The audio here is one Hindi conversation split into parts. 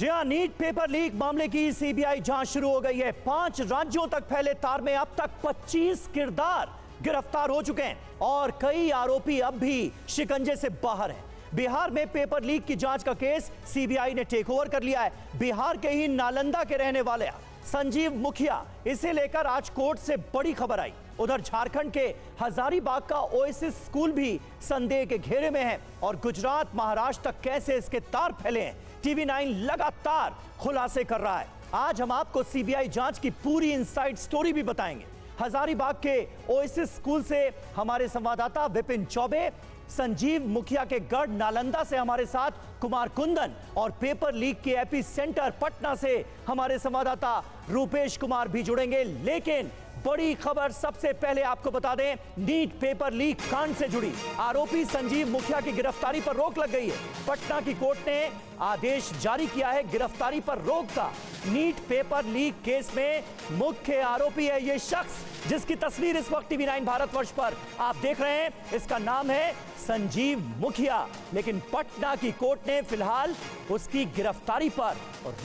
जी हाँ, नीट पेपर लीक मामले की सीबीआई जांच शुरू हो गई है। 5 राज्यों तक फैले तार में अब तक 25 किरदार गिरफ्तार हो चुके हैं और कई आरोपी अब भी शिकंजे से बाहर हैं। बिहार में पेपर लीक की जांच का केस सीबीआई ने टेक ओवर कर लिया है। बिहार के ही नालंदा के रहने वाले संजीव मुखिया, इसे लेकर आज कोर्ट से बड़ी खबर आई। उधर झारखंड के हजारीबाग का ओएसिस स्कूल भी संदेह के घेरे में है और गुजरात महाराष्ट्र तक कैसे इसके तार फैले हैं, टीवी 9 लगातार खुलासे कर रहा है। आज हम आपको सीबीआई जांच की पूरी इनसाइड स्टोरी भी बताएंगे। हजारीबाग के ओएसिस स्कूल से हमारे संवाददाता विपिन चौबे, संजीव मुखिया के गढ़ नालंदा से हमारे साथ कुमार कुंदन और पेपर लीक के एपी सेंटर पटना से हमारे संवाददाता रूपेश कुमार भी जुड़ेंगे। लेकिन बड़ी खबर सबसे पहले आपको बता दें, नीट पेपर लीक कांड से जुड़ी आरोपी संजीव मुखिया की गिरफ्तारी पर रोक लग गई है। पटना की कोर्ट ने आदेश जारी किया है गिरफ्तारी पर रोक का। नीट पेपर लीक केस में मुख्य आरोपी है ये शख्स जिसकी तस्वीर इस वक्त टीवी 9 भारतवर्ष पर आप देख रहे हैं। इसका नाम है संजीव मुखिया, लेकिन पटना की कोर्ट ने फिलहाल उसकी गिरफ्तारी पर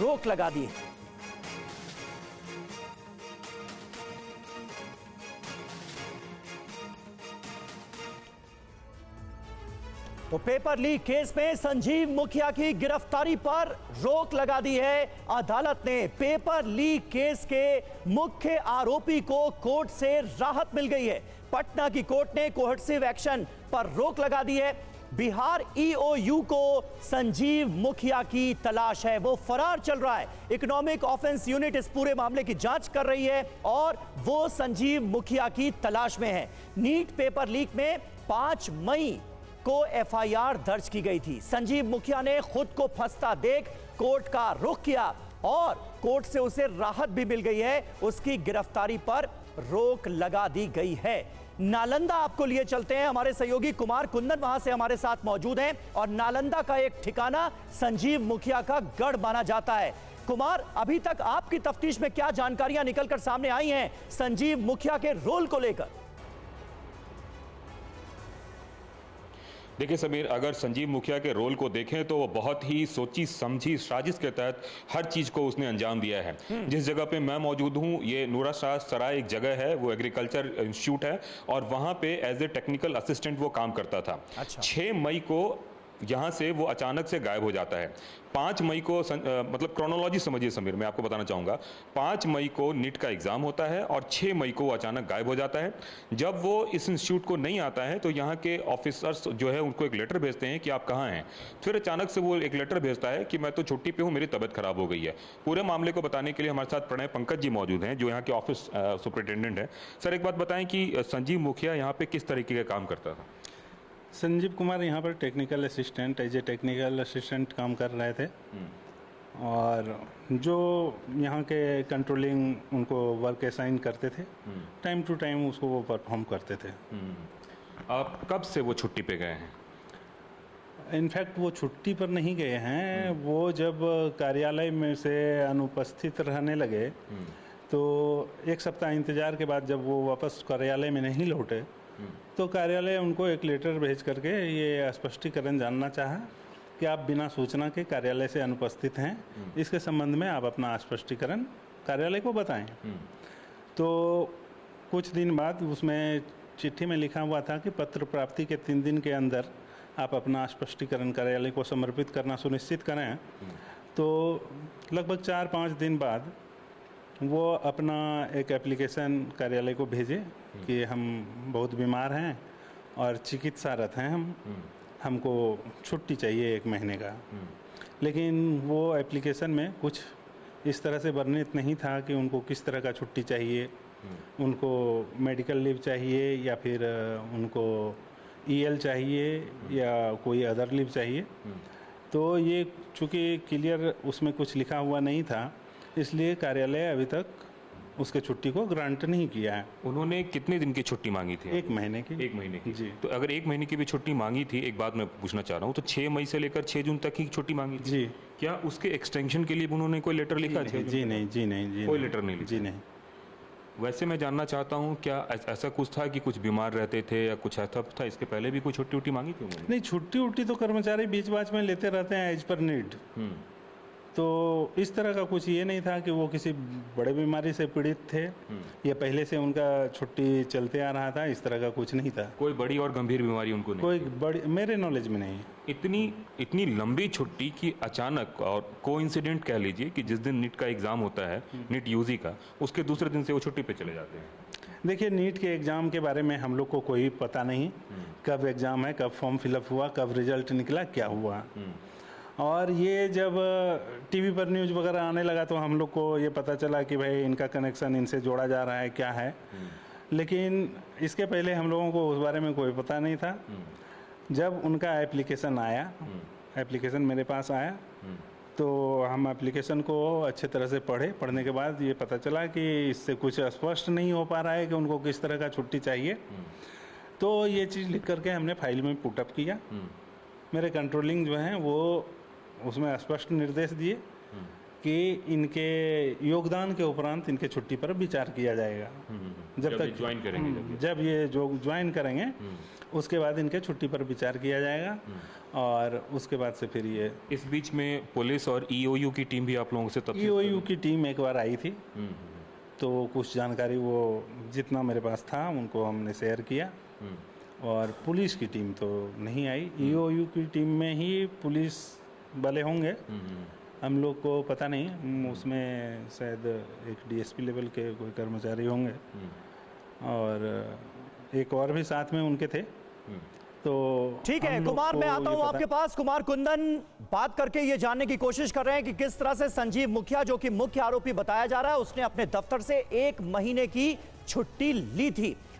रोक लगा दी है। तो पेपर लीक केस में संजीव मुखिया की गिरफ्तारी पर रोक लगा दी है अदालत ने। पेपर लीक केस के मुख्य आरोपी को कोर्ट से राहत मिल गई है। पटना की कोर्ट ने कोहर्सिव एक्शन पर रोक लगा दी है। बिहार ईओयू को संजीव मुखिया की तलाश है, वो फरार चल रहा है। इकोनॉमिक ऑफेंस यूनिट इस पूरे मामले की जांच कर रही है और वो संजीव मुखिया की तलाश में है। नीट पेपर लीक में 5 मई को एफआईआर दर्ज की गई थी। संजीव मुखिया ने खुद को फंसता देख कोर्ट का रुख किया और कोर्ट से उसे राहत भी मिल गई है। उसकी गिरफ्तारी पर रोक लगा दी गई है। नालंदा आपको लिए चलते हैं, हमारे सहयोगी कुमार कुंदन वहां से हमारे साथ मौजूद हैं और नालंदा का एक ठिकाना संजीव मुखिया का गढ़ माना जाता है। कुमार, अभी तक आपकी तफ्तीश में क्या जानकारियां निकलकर सामने आई हैं संजीव मुखिया के रोल को लेकर? देखिए समीर, अगर संजीव मुखिया के रोल को देखें तो वो बहुत ही सोची समझी साजिश के तहत हर चीज़ को उसने अंजाम दिया है। जिस जगह पे मैं मौजूद हूँ, ये नूरा शाह सराय एक जगह है, वो एग्रीकल्चर इंस्टीट्यूट है और वहाँ पे एज ए टेक्निकल असिस्टेंट वो काम करता था। अच्छा। 6 मई को यहाँ से वो अचानक से गायब हो जाता है। 5 मई को मतलब क्रोनोलॉजी समझिए समीर, मैं आपको बताना चाहूँगा। 5 मई को नीट का एग्ज़ाम होता है और 6 मई को वो अचानक गायब हो जाता है। जब वो इस इंस्टीट्यूट को नहीं आता है तो यहाँ के ऑफिसर्स जो है उनको एक लेटर भेजते हैं कि आप कहाँ हैं। फिर अचानक से वो एक लेटर भेजता है कि मैं तो छुट्टी पे हूँ, मेरी तबीयत खराब हो गई है। पूरे मामले को बताने के लिए हमारे साथ प्रणय पंकज जी मौजूद हैं जो यहाँ के ऑफिस सुपरिटेंडेंट हैं। सर, एक बात बताएं कि संजीव मुखिया यहाँ पे किस तरीके का काम करता था? संजीव कुमार यहाँ पर technical assistant, as a technical assistant काम कर रहे थे और जो यहाँ के कंट्रोलिंग उनको वर्क असाइन करते थे, टाइम टू टाइम उसको वो परफॉर्म करते थे। आप कब से वो छुट्टी पे गए हैं? इनफैक्ट वो छुट्टी पर नहीं गए हैं, वो जब कार्यालय में से अनुपस्थित रहने लगे तो 1 सप्ताह इंतज़ार के बाद जब वो वापस कार्यालय में नहीं लौटे तो कार्यालय उनको एक लेटर भेज करके ये स्पष्टीकरण जानना चाहा कि आप बिना सूचना के कार्यालय से अनुपस्थित हैं, इसके संबंध में आप अपना स्पष्टीकरण कार्यालय को बताएं। तो कुछ दिन बाद उसमें चिट्ठी में लिखा हुआ था कि पत्र प्राप्ति के 3 दिन के अंदर आप अपना स्पष्टीकरण कार्यालय को समर्पित करना सुनिश्चित करें। तो लगभग 4-5 दिन बाद वो अपना एक एप्लीकेशन कार्यालय को भेजे कि हम बहुत बीमार हैं और चिकित्सारत हैं, हमको छुट्टी चाहिए 1 महीने का। लेकिन वो एप्लीकेशन में कुछ इस तरह से वर्णित नहीं था कि उनको किस तरह का छुट्टी चाहिए, उनको मेडिकल लीव चाहिए या फिर उनको ईएल चाहिए या कोई अदर लीव चाहिए। तो ये चूँकि क्लियर उसमें कुछ लिखा हुआ नहीं था, इसलिए कार्यालय अभी तक उसके छुट्टी को ग्रांट नहीं किया है। उन्होंने कितने दिन की छुट्टी मांगी थी? 1 महीने की। 1 महीने की जी। तो अगर 1 महीने की भी छुट्टी मांगी थी, एक बात मैं पूछना चाह रहा हूँ, तो 6 मई से लेकर 6 जून तक की छुट्टी मांगी थी? जी। क्या उसके एक्सटेंशन के लिए उन्होंने कोई लेटर लिखा? जी नहीं, कोई लेटर नहीं लिखा? जी नहीं। वैसे मैं जानना चाहता हूँ, क्या ऐसा कुछ था कि कुछ बीमार रहते थे या कुछ ऐसा था, इसके पहले भी कोई छुट्टी मांगी थी उन्होंने? नहीं, छुट्टी तो कर्मचारी बीच बाच में लेते रहते हैं एज पर नीड। तो इस तरह का कुछ ये नहीं था कि वो किसी बड़े बीमारी से पीड़ित थे या पहले से उनका छुट्टी चलते आ रहा था, इस तरह का कुछ नहीं था। कोई बड़ी और गंभीर बीमारी उनको नहीं? कोई बड़ी मेरे नॉलेज में नहीं। इतनी लंबी छुट्टी की अचानक, और कोइंसिडेंट कह लीजिए कि जिस दिन नीट का एग्जाम होता है, नीट यूजी का, उसके दूसरे दिन से वो छुट्टी पे चले जाते हैं। देखिए, नीट के एग्ज़ाम के बारे में हम लोग को कोई पता नहीं, कब एग्ज़ाम है, कब फॉर्म फिलअप हुआ, कब रिजल्ट निकला, क्या हुआ। और ये जब टीवी पर न्यूज़ वगैरह आने लगा तो हम लोग को ये पता चला कि भाई इनका कनेक्शन इनसे जोड़ा जा रहा है, क्या है। लेकिन इसके पहले हम लोगों को उस बारे में कोई पता नहीं था। जब उनका एप्लीकेशन आया, एप्लीकेशन मेरे पास आया, तो हम एप्लीकेशन को अच्छे तरह से पढ़ने के बाद ये पता चला कि इससे कुछ स्पष्ट नहीं हो पा रहा है कि उनको किस तरह का छुट्टी चाहिए। तो ये चीज़ लिख करके हमने फाइल में पुटअप किया। मेरे कंट्रोलिंग जो हैं वो उसमें स्पष्ट निर्देश दिए कि इनके योगदान के उपरांत इनके छुट्टी पर विचार किया जाएगा। जब तक ज्वाइन करेंगे, जब ये जो ज्वाइन करेंगे उसके बाद इनके छुट्टी पर विचार किया जाएगा, और उसके बाद से फिर ये। इस बीच में पुलिस और ईओयू की टीम भी आप लोगों से ईओयू की टीम एक बार आई थी, तो कुछ जानकारी वो जितना मेरे पास था उनको हमने शेयर किया, और पुलिस की टीम तो नहीं आई। ईओयू की टीम में ही पुलिस वाले होंगे, हम लोग को पता नहीं, उसमें शायद एक डीएसपी लेवल के कोई कर्मचारी होंगे, और एक और भी साथ में उनके थे। तो ठीक है कुमार, मैं आता हूं आपके पास। कुमार कुंदन बात करके ये जानने की कोशिश कर रहे हैं कि किस तरह से संजीव मुखिया, जो कि मुख्य आरोपी बताया जा रहा है, उसने अपने दफ्तर से 1 महीने की छुट्टी ली थी।